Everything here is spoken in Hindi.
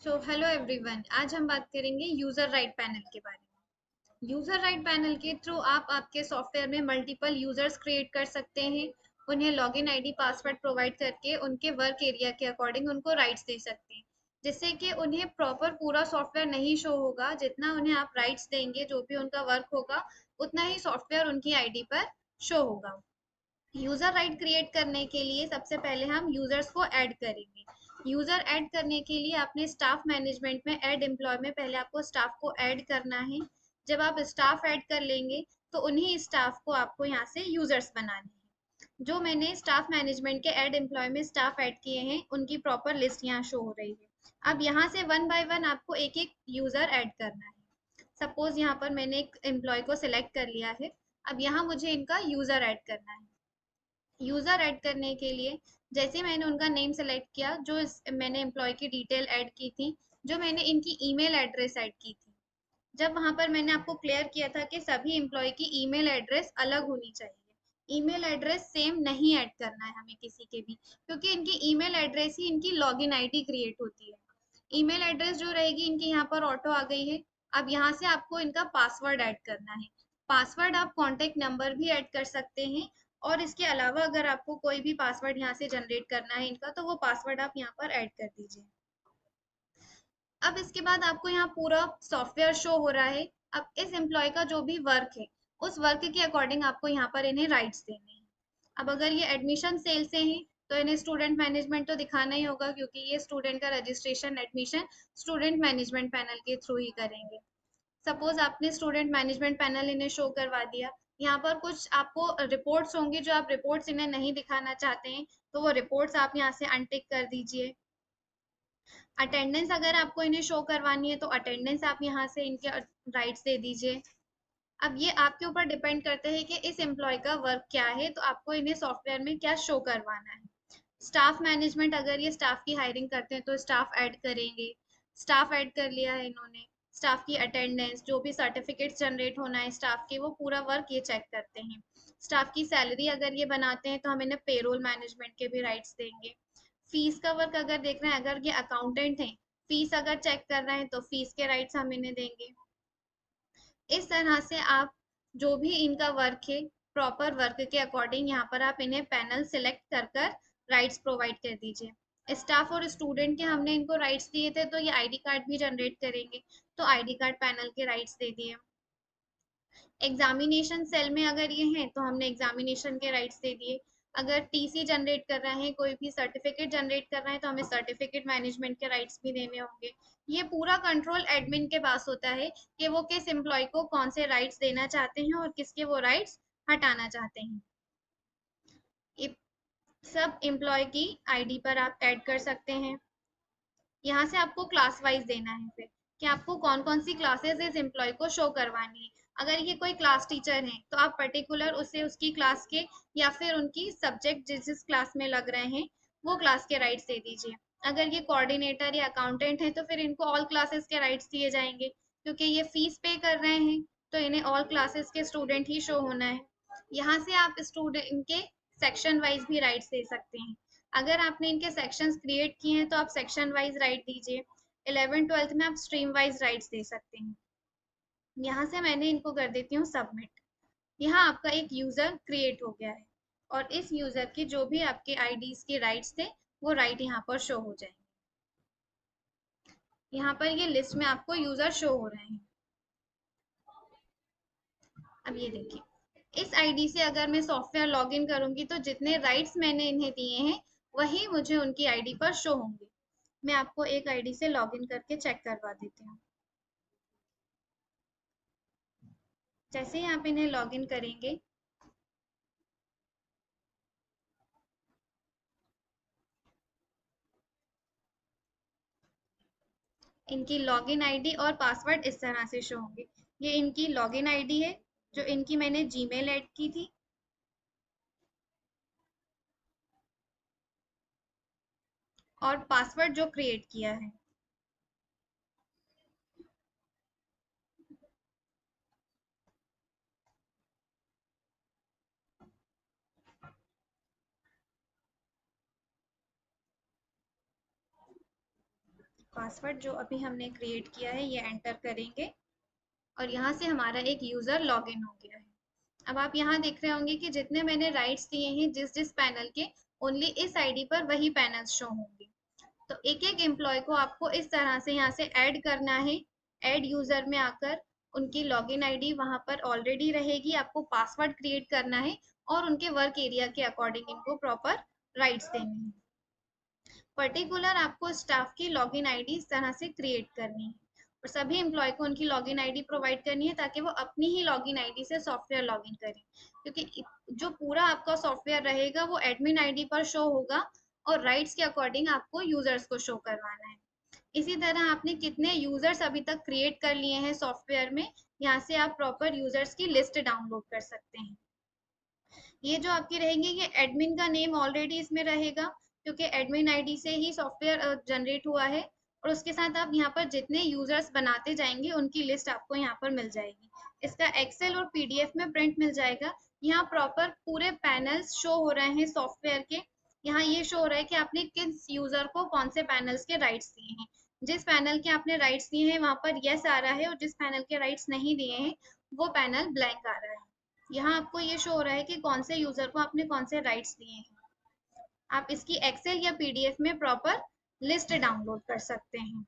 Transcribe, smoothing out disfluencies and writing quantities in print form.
हेलो एवरीवन, आज हम बात करेंगे यूजर राइट पैनल के बारे में। यूजर राइट पैनल के थ्रू आप आपके सॉफ्टवेयर में मल्टीपल यूजर्स क्रिएट कर सकते हैं। उन्हें लॉगिन आईडी पासवर्ड प्रोवाइड करके उनके वर्क एरिया के अकॉर्डिंग उनको राइट्स दे सकते हैं, जिससे कि उन्हें प्रॉपर पूरा सॉफ्टवेयर नहीं शो होगा। जितना उन्हें आप राइट्स देंगे, जो भी उनका वर्क होगा, उतना ही सॉफ्टवेयर उनकी आईडी पर शो होगा। यूजर राइट क्रिएट करने के लिए सबसे पहले हम यूजर्स को ऐड करेंगे। यूजर ऐड करने के लिए आपने स्टाफ मैनेजमेंट में ऐड एम्प्लॉय में पहले आपको स्टाफ को ऐड करना है। जब आप स्टाफ ऐड कर लेंगे तो उन्हीं स्टाफ को आपको यहाँ से यूजर्स बनाने हैं। जो मैंने स्टाफ मैनेजमेंट के ऐड एम्प्लॉय में स्टाफ ऐड किए हैं, उनकी प्रॉपर लिस्ट यहाँ शो हो रही है। अब यहाँ से वन बाय वन आपको एक एक यूजर ऐड करना है। सपोज यहाँ पर मैंने एक एम्प्लॉय को सिलेक्ट कर लिया है। अब यहाँ मुझे इनका यूजर ऐड करना है। यूजर ऐड करने के लिए जैसे मैंने उनका नेम सेलेक्ट किया, मैंने एम्प्लॉय की डिटेल ऐड की थी, जो मैंने इनकी ईमेल एड्रेस ऐड की थी। जब वहां पर मैंने आपको क्लियर किया था कि सभी एम्प्लॉय की ईमेल एड्रेस अलग होनी चाहिए। ईमेल एड्रेस सेम नहीं ऐड करना है हमें किसी के भी, क्योंकि इनकी ईमेल एड्रेस ही इनकी लॉगिन आईडी क्रिएट होती है। ईमेल एड्रेस जो रहेगी इनकी यहाँ पर ऑटो आ गई है। अब यहाँ से आपको इनका पासवर्ड ऐड करना है। पासवर्ड आप कॉन्टेक्ट नंबर भी ऐड कर सकते हैं, और इसके अलावा अगर आपको कोई भी पासवर्ड यहाँ से जनरेट करना है इनका, तो वो पासवर्ड आप यहाँ पर ऐड कर दीजिए। अब इसके बाद आपको यहाँ पूरा सॉफ्टवेयर शो हो रहा है। अब इस एम्प्लॉय का जो भी वर्क है, उस वर्क के अकॉर्डिंग आपको यहाँ पर इन्हें राइट्स देने हैं। अब अगर ये एडमिशन सेल से हैं, तो इन्हें स्टूडेंट मैनेजमेंट तो दिखाना ही होगा, क्योंकि ये स्टूडेंट का registration admission student management panel के थ्रू ही करेंगे। सपोज आपने स्टूडेंट मैनेजमेंट पैनल इन्हें शो करवा दिया। यहाँ पर कुछ आपको रिपोर्ट्स होंगी, जो आप रिपोर्ट्स इन्हें नहीं दिखाना चाहते हैं, तो वो रिपोर्ट्स आप यहाँ से अनटिक कर दीजिए। अटेंडेंस अगर आपको इन्हें शो करवानी है, तो अटेंडेंस आप यहाँ से इनके राइट्स दे दीजिए। अब ये आपके ऊपर डिपेंड करते हैं कि इस एम्प्लॉय का वर्क क्या है, तो आपको इन्हें सॉफ्टवेयर में क्या शो करवाना है। स्टाफ मैनेजमेंट, अगर ये स्टाफ की हायरिंग करते हैं तो स्टाफ ऐड करेंगे। स्टाफ ऐड कर लिया है इन्होंने। स्टाफ की अटेंडेंस, जो भी सर्टिफिकेट्स जनरेट होना है स्टाफ के, वो पूरा वर्क ये चेक करते हैं। स्टाफ की सैलरी अगर ये बनाते हैं, तो हम इन्हें पेरोल मैनेजमेंट के भी राइट्स देंगे। फीस का वर्क अगर देख रहे हैं, अगर ये अकाउंटेंट हैं, फीस अगर चेक कर रहे हैं, तो फीस के राइट्स हम इन्हें देंगे। इस तरह से आप जो भी इनका वर्क है, प्रॉपर वर्क के अकॉर्डिंग यहाँ पर आप इन्हें पैनल सिलेक्ट कर कर राइट्स प्रोवाइड कर दीजिए। स्टाफ और स्टूडेंट के हमने इनको राइट्स दिए थे, तो ये आईडी कार्ड भी जनरेट करेंगे, तो आईडी कार्ड पैनल के राइट्स दे दिए। एग्जामिनेशन सेल में अगर ये हैं, तो हमने एग्जामिनेशन के राइट्स दे दिए। अगर टीसी जनरेट कर रहे हैं, कोई भी सर्टिफिकेट जनरेट कर रहे हैं, तो हमें सर्टिफिकेट मैनेजमेंट के राइट्स भी देने होंगे। ये पूरा कंट्रोल एडमिन के पास होता है कि वो किस एम्प्लॉय को कौन से राइट्स देना चाहते हैं और किसके वो राइट्स हटाना चाहते हैं। ये सब एम्प्लॉय की आईडी पर आप ऐड कर सकते हैं। यहाँ से आपको क्लास वाइज देना है फिर, कि आपको कौन कौन सी क्लासेस इस एम्प्लॉय को शो करवानी है। अगर ये कोई क्लास टीचर है, तो आप पर्टिकुलर उसे उसकी क्लास के या फिर उनकी सब्जेक्ट जिस जिस क्लास में लग रहे हैं, वो क्लास के राइट्स दे दीजिए। अगर ये कोऑर्डिनेटर या अकाउंटेंट है, तो फिर इनको ऑल क्लासेस के राइट्स दिए जाएंगे, क्योंकि ये फीस पे कर रहे हैं, तो इन्हें ऑल क्लासेस के स्टूडेंट ही शो होना है। यहाँ से आप स्टूडेंट के सेक्शन वाइज भी राइट्स दे सकते हैं। अगर आपने इनके सेक्शंस क्रिएट किए हैं, तो आप सेक्शन वाइज राइट दीजिए। 11 ट्वेल्थ में आप स्ट्रीम वाइज राइट्स दे सकते हैं। यहाँ से मैंने इनको कर देती हूँ सबमिट। यहाँ आपका एक यूजर क्रिएट हो गया है, और इस यूजर के जो भी आपके आईडीज के राइट्स थे, वो राइट यहाँ पर शो हो जाएंगे। यहाँ पर ये लिस्ट में आपको यूजर शो हो रहे हैं। अब ये देखिए, इस आईडी से अगर मैं सॉफ्टवेयर लॉगिन करूंगी, तो जितने राइट्स मैंने इन्हें दिए हैं, वही मुझे उनकी आईडी पर शो होंगे। मैं आपको एक आईडी से लॉगिन करके चेक करवा देती हूँ। जैसे ही आप इन्हें लॉगिन करेंगे, इनकी लॉगिन आईडी और पासवर्ड इस तरह से शो होंगे। ये इनकी लॉगिन आईडी है, जो इनकी मैंने जीमेल ऐड की थी, और पासवर्ड जो क्रिएट किया है। पासवर्ड जो अभी हमने क्रिएट किया है ये एंटर करेंगे और यहाँ से हमारा एक यूजर लॉगिन हो गया है। अब आप यहाँ देख रहे होंगे कि जितने मैंने राइट्स दिए हैं जिस जिस पैनल के, ओनली इस आईडी पर वही पैनल्स शो होंगे। तो एक एक एम्प्लॉय को आपको इस तरह से यहाँ से ऐड करना है। ऐड यूजर में आकर उनकी लॉगिन आईडी वहां पर ऑलरेडी रहेगी, आपको पासवर्ड क्रिएट करना है और उनके वर्क एरिया के अकॉर्डिंग इनको प्रॉपर राइट्स देने हैं। पर्टिकुलर आपको स्टाफ की लॉगिन आईडी इस तरह से क्रिएट करनी है और सभी एम्प्लॉय को उनकी लॉगिन आईडी प्रोवाइड करनी है ताकि वो अपनी ही लॉगिन आईडी से सॉफ्टवेयर लॉगिन करें, क्योंकि जो पूरा आपका सॉफ्टवेयर रहेगा वो एडमिन आईडी पर शो होगा और राइट्स के अकॉर्डिंग आपको यूजर्स को शो करवाना है। इसी तरह आपने कितने यूजर्स अभी तक क्रिएट कर लिए हैं सॉफ्टवेयर में, यहाँ से आप प्रॉपर यूजर्स की लिस्ट डाउनलोड कर सकते हैं। ये जो आपकी रहेंगे ये एडमिन का नेम ऑलरेडी इसमें रहेगा, क्योंकि एडमिन आईडी से ही सॉफ्टवेयर जनरेट हुआ है और उसके साथ आप यहाँ पर जितने यूजर्स बनाते जाएंगे उनकी लिस्ट आपको यहाँ पर मिल जाएगी। इसका एक्सेल और पीडीएफ में प्रिंट मिल जाएगा। यहाँ प्रॉपर पूरे पैनल्स शो हो रहे हैं सॉफ्टवेयर के। यहाँ ये शो हो रहा है कि आपने किस यूजर को कौन से पैनल्स के राइट्स दिए हैं। जिस पैनल के आपने राइट्स दिए हैं वहां पर यस आ रहा है और जिस पैनल के राइट्स नहीं दिए हैं वो पैनल ब्लैंक आ रहा है। यहाँ आपको ये शो हो रहा है कि कौन से यूजर को आपने कौन से राइट्स दिए हैं। आप इसकी एक्सेल या पीडीएफ में प्रॉपर लिस्ट डाउनलोड कर सकते हैं।